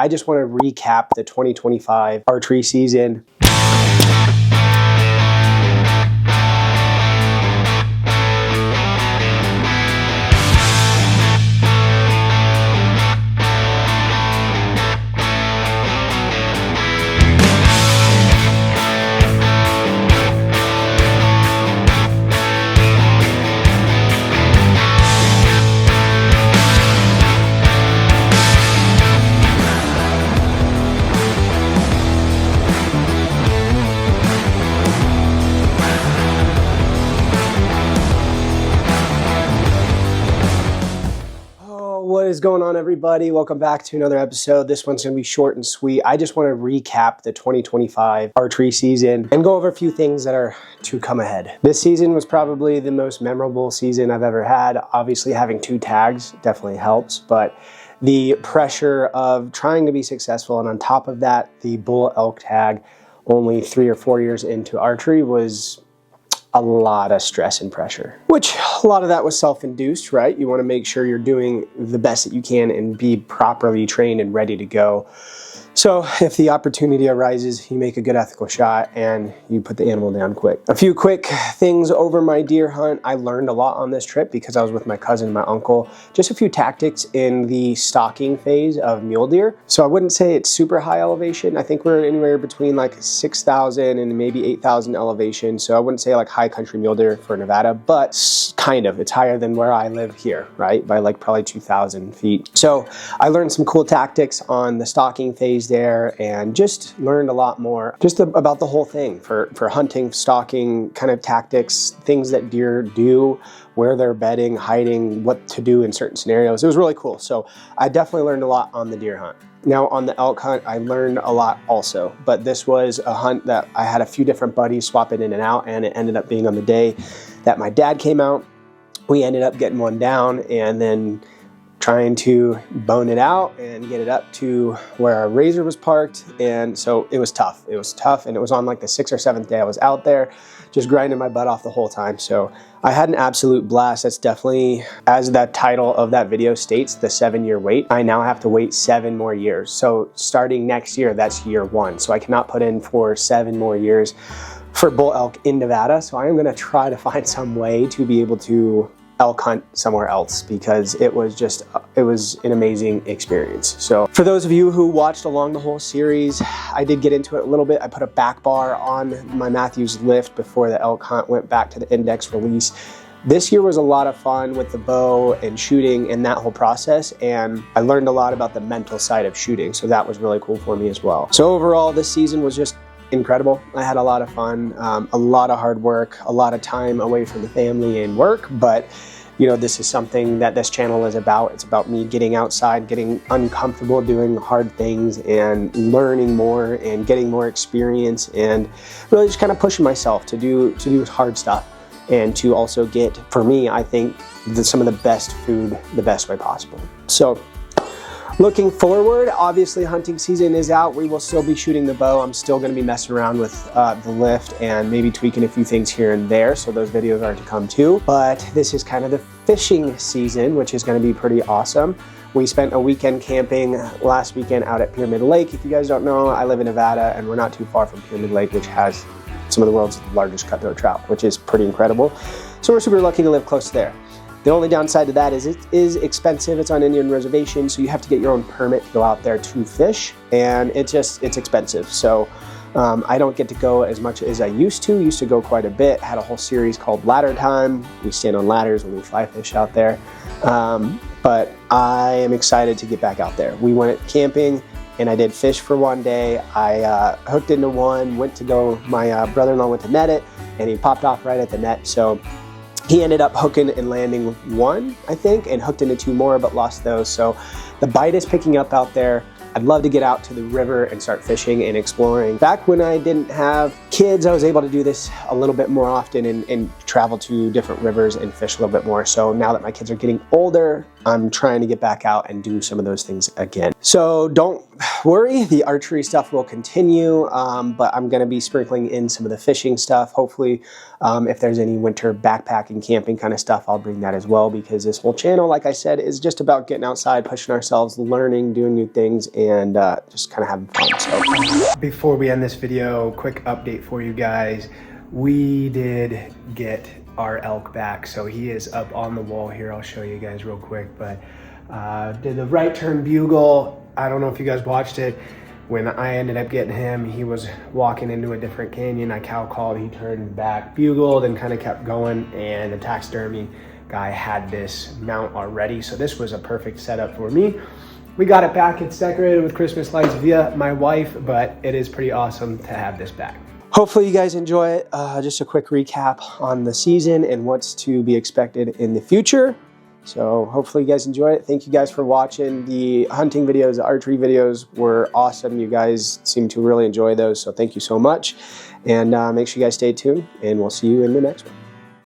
I just want to recap the 2025 archery season. What is going on, everybody? Welcome back to another episode. This one's going to be short and sweet. I just want to recap the 2025 archery season and go over a few things that are to come ahead. This season was probably the most memorable season I've ever had. Obviously, having 2 tags definitely helps, but the pressure of trying to be successful, and on top of that, the bull elk tag only 3 or 4 years into archery was a lot of stress and pressure, which a lot of that was self-induced, right? You want to make sure you're doing the best that you can and be properly trained and ready to go. So if the opportunity arises, you make a good ethical shot and you put the animal down quick. A few quick things over my deer hunt. I learned a lot on this trip because I was with my cousin and my uncle. Just a few tactics in the stalking phase of mule deer. So I wouldn't say it's super high elevation. I think we're anywhere between like 6,000 and maybe 8,000 elevation. So I wouldn't say like high country mule deer for Nevada, but kind of. It's higher than where I live here, right? By like probably 2,000 feet. So I learned some cool tactics on the stalking phase there and just learned a lot more just about the whole thing for hunting, stalking kind of tactics, things that deer do, where they're bedding, hiding, what to do in certain scenarios. It was really cool. So I definitely learned a lot on the deer hunt. Now on the elk hunt, I learned a lot also, but this was a hunt that I had a few different buddies swapping in and out, and it ended up being on the day that my dad came out. We ended up getting one down and then trying to bone it out and get it up to where our razor was parked. And so it was tough. It was tough. And it was on like the 6th or 7th day I was out there, just grinding my butt off the whole time. So I had an absolute blast. That's definitely, as that title of that video states, the 7-year wait. I now have to wait 7 more years. So starting next year, that's year 1. So I cannot put in for 7 more years for bull elk in Nevada. So I am gonna try to find some way to be able to elk hunt somewhere else, because it was an amazing experience. So for those of you who watched along the whole series, I did get into it a little bit. I put a back bar on my Matthews lift before the elk hunt went back to the index release. This year was a lot of fun with the bow and shooting and that whole process, and I learned a lot about the mental side of shooting, so that was really cool for me as well. So overall, this season was just incredible. I had a lot of fun, a lot of hard work, a lot of time away from the family and work, but you know, this is something that this channel is about. It's about me getting outside, getting uncomfortable, doing hard things and learning more and getting more experience, and really just kind of pushing myself to do hard stuff and to also get, for me, I think, some of the best food the best way possible. So looking forward, obviously hunting season is out. We will still be shooting the bow. I'm still going to be messing around with the lift and maybe tweaking a few things here and there. So those videos are to come too. But this is kind of the fishing season, which is going to be pretty awesome. We spent a weekend camping last weekend out at Pyramid Lake. If you guys don't know, I live in Nevada and we're not too far from Pyramid Lake, which has some of the world's largest cutthroat trout, which is pretty incredible. So we're super lucky to live close there. The only downside to that is it is expensive. It's on Indian reservation, so you have to get your own permit to go out there to fish, and it's expensive. So I don't get to go as much as I used to. Used to go quite a bit. Had a whole series called Ladder Time. We stand on ladders when we fly fish out there. But I am excited to get back out there. We went camping, and I did fish for one day. I hooked into one, went to go, my brother-in-law went to net it, and he popped off right at the net. So he ended up hooking and landing one, I think, and hooked into 2 more, but lost those. So the bite is picking up out there. I'd love to get out to the river and start fishing and exploring. Back when I didn't have kids, I was able to do this a little bit more often and travel to different rivers and fish a little bit more. So now that my kids are getting older, I'm trying to get back out and do some of those things again. So don't worry. The archery stuff will continue, but I'm going to be sprinkling in some of the fishing stuff. Hopefully, if there's any winter backpacking, camping kind of stuff, I'll bring that as well, because this whole channel, like I said, is just about getting outside, pushing ourselves, learning, doing new things, and just kind of having fun. So before we end this video, quick update for you guys. We did get our elk back, so he is up on the wall here. I'll show you guys real quick, but did the right turn bugle. I don't know if you guys watched it. When I ended up getting him, he was walking into a different canyon. I cow called, he turned back, bugled, and kind of kept going, and the taxidermy guy had this mount already, so this was a perfect setup for me. We got it back. It's decorated with Christmas lights via my wife, but it is pretty awesome to have this back. Hopefully you guys enjoy it. Just a quick recap on the season and what's to be expected in the future. So hopefully you guys enjoy it. Thank you guys for watching. The hunting videos, the archery videos were awesome. You guys seem to really enjoy those, so thank you so much. And make sure you guys stay tuned, and we'll see you in the next one.